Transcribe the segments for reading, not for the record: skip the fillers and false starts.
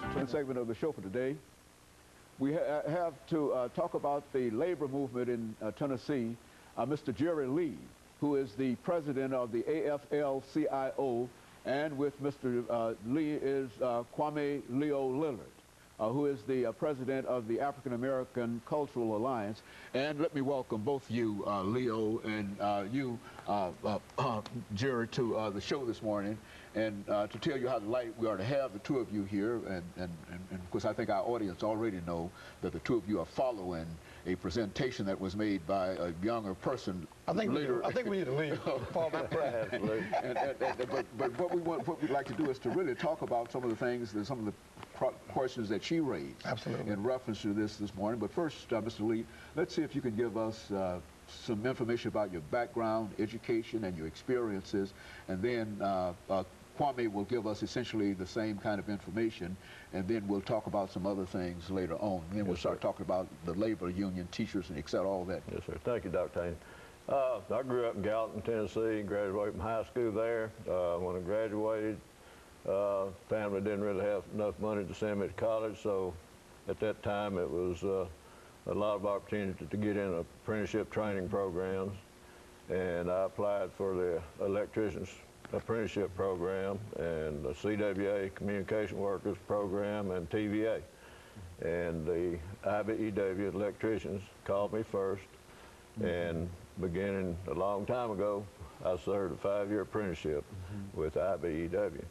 Second segment of the show for today. We have to talk about the labor movement in Tennessee. Mr. Jerry Lee, who is the president of the AFL-CIO, and with Mr. Lee is Kwame LLillard, who is the president of the African American Cultural Alliance. And let me welcome both you, Leo, and you, Jerry, to the show this morning, and to tell you how delighted we are to have the two of you here. And of course, I think our audience already know that the two of you are following a presentation that was made by a younger person. I think we need to leave. But what we'd like to do is to really talk about some of the things, some of the questions that she raised. Absolutely. In reference to this morning. But first, Mr. Lee, let's see if you can give us some information about your background, education, and your experiences, and then Kwame will give us essentially the same kind of information, and then we'll talk about some other things later on. And then we'll start talking about the labor union, teachers, and et cetera, all that. Yes, sir. Thank you, Dr. Taney. I grew up in Gallatin, Tennessee, graduated from high school there. When I graduated, family didn't really have enough money to send me to college, so at that time it was a lot of opportunity to get in apprenticeship training programs, and I applied for the electrician's apprenticeship program and the CWA Communication Workers program and TVA. And the IBEW electricians called me first, and beginning a long time ago, I served a 5-year apprenticeship with IBEW.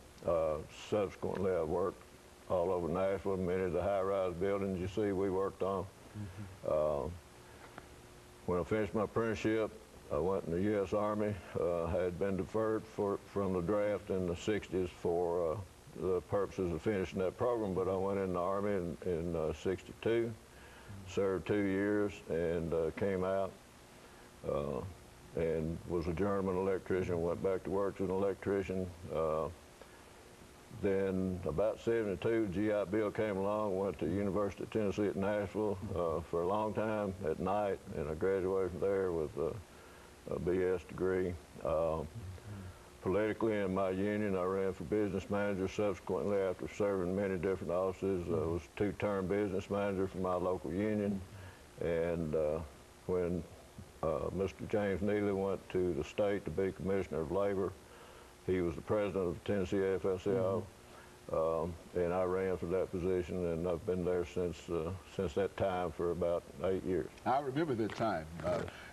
Subsequently, I worked all over Nashville, many of the high-rise buildings you see we worked on. When I finished my apprenticeship, I went in the U.S. Army. I had been deferred from the draft in the 60s for the purposes of finishing that program, but I went in the Army in 62, served 2 years, and came out and was a journeyman electrician, went back to work as an electrician. Then about 72, GI Bill came along, went to the University of Tennessee at Nashville for a long time at night, and I graduated from there with a BS degree. Politically, in my union, I ran for business manager. Subsequently, after serving many different offices, I was 2-term business manager for my local union. And when Mr. James Neely went to the state to be Commissioner of Labor, he was the president of the Tennessee AFL-CIO, and I ran for that position, and I've been there since that time for about 8 years. I remember that time.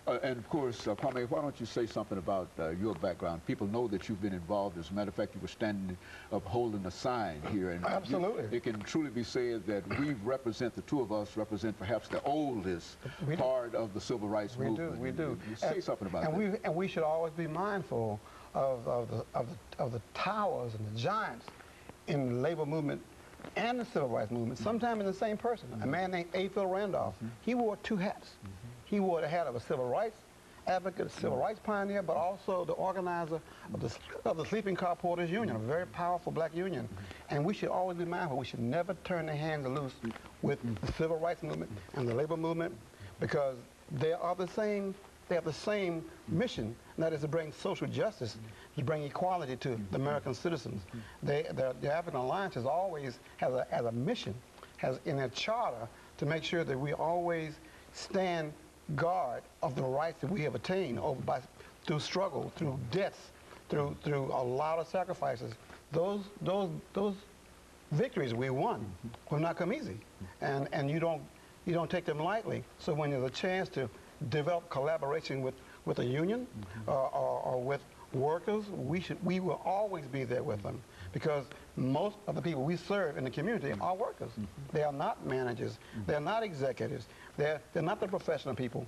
And of course, Kwame, why don't you say something about your background? People know that you've been involved. As a matter of fact, you were standing up holding a sign here. And absolutely. It can truly be said that we represent, the two of us represent perhaps the oldest part of the civil rights movement. We do. Say something about that. And we should always be mindful of the towers and the giants in the labor movement and the civil rights movement, sometimes in the same person. A man named A. Phil Randolph, he wore 2 hats. He wore the hat of a civil rights advocate, a civil rights pioneer, but also the organizer of the Sleeping Car Porters Union, a very powerful black union. And we should always be mindful. We should never turn their hands loose with the civil rights movement and the labor movement, because they are the same. They have the same mission, and that is to bring social justice, to bring equality to the American citizens. The African Alliance has always has a mission, has in their charter, to make sure that we always stand guard of the rights that we have attained through struggle, through deaths, through a lot of sacrifices. Those victories we won will not come easy, and you don't take them lightly. So when there's a chance to develop collaboration with a union or with workers, we will always be there with them, because most of the people we serve in the community are workers. They are not managers. They are not executives. They're not the professional people.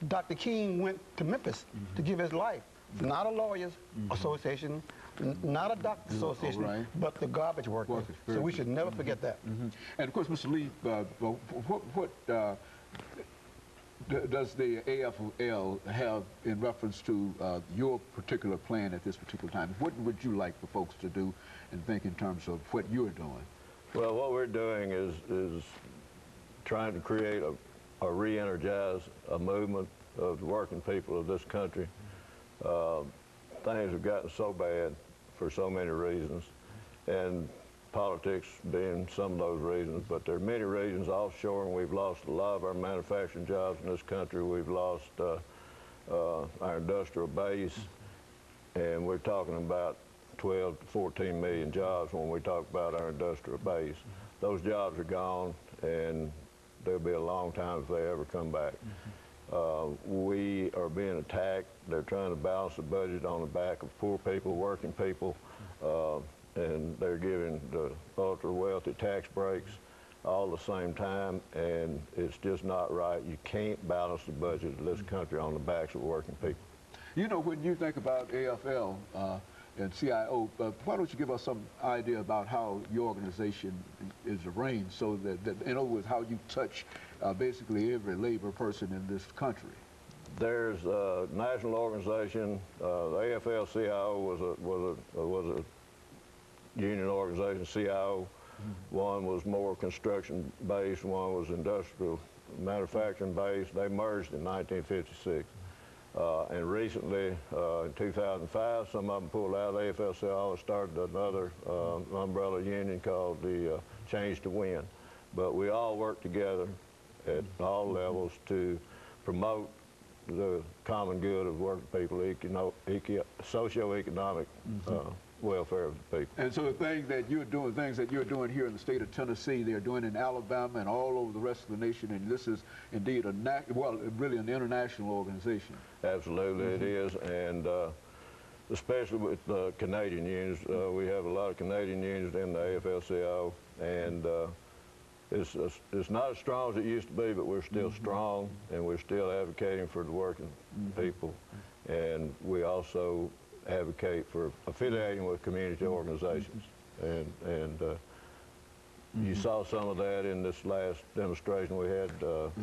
Dr. King went to Memphis to give his life. Not a lawyers association, not a doctor's association, but the garbage workers. So we should never forget that. And of course, Mr. Lee, what does the AFL have in reference to your particular plan at this particular time? What would you like for folks to do and think in terms of what you're doing? Well, what we're doing is trying to create or re-energize a movement of the working people of this country. Things have gotten so bad for so many reasons, and politics being some of those reasons, but there are many reasons. Offshore, and we've lost a lot of our manufacturing jobs in this country. We've lost our industrial base, and we're talking about 12 to 14 million jobs when we talk about our industrial base. Those jobs are gone, and they'll be a long time if they ever come back. We are being attacked. They're trying to balance the budget on the back of poor people, working people, and they're giving the ultra-wealthy tax breaks all the same time, and it's just not right. You can't balance the budget of this country on the backs of working people. You know, when you think about AFL and CIO, why don't you give us some idea about how your organization is arranged, so that in other words, how you touch basically every labor person in this country? There's a national organization. The AFL-CIO was a union organization. CIO, one was more construction-based, one was industrial manufacturing-based. They merged in 1956. And recently, in 2005, some of them pulled out of the AFL-CIO and started another umbrella union called the Change to Win. But we all work together at all levels to promote the common good of working people, socio-economic welfare of the people. And so the things that you're doing here in the state of Tennessee, they're doing in Alabama and all over the rest of the nation, and this is indeed really an international organization. Absolutely, it is, and especially with the Canadian unions. We have a lot of Canadian unions in the AFL-CIO, and it's not as strong as it used to be, but we're still strong, and we're still advocating for the working people. And we also advocate for affiliating with community organizations. And you saw some of that in this last demonstration we had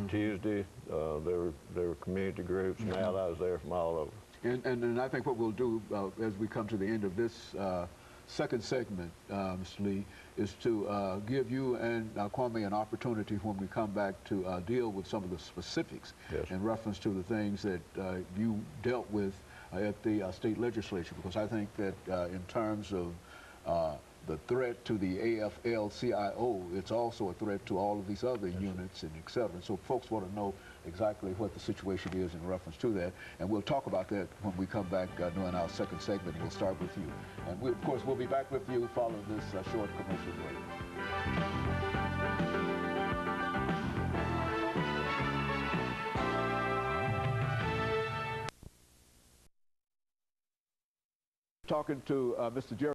Tuesday. There were community groups and allies there from all over. And I think what we'll do as we come to the end of this second segment, Mr. Lee, is to give you and Kwame an opportunity when we come back to deal with some of the specifics in reference to the things that you dealt with at the state legislature, because I think that in terms of the threat to the AFL-CIO, it's also a threat to all of these other units and et cetera. And so folks want to know exactly what the situation is in reference to that. And we'll talk about that when we come back during our second segment. We'll start with you. And of course, we'll be back with you following this short commercial break. Talking to Mr. Jerry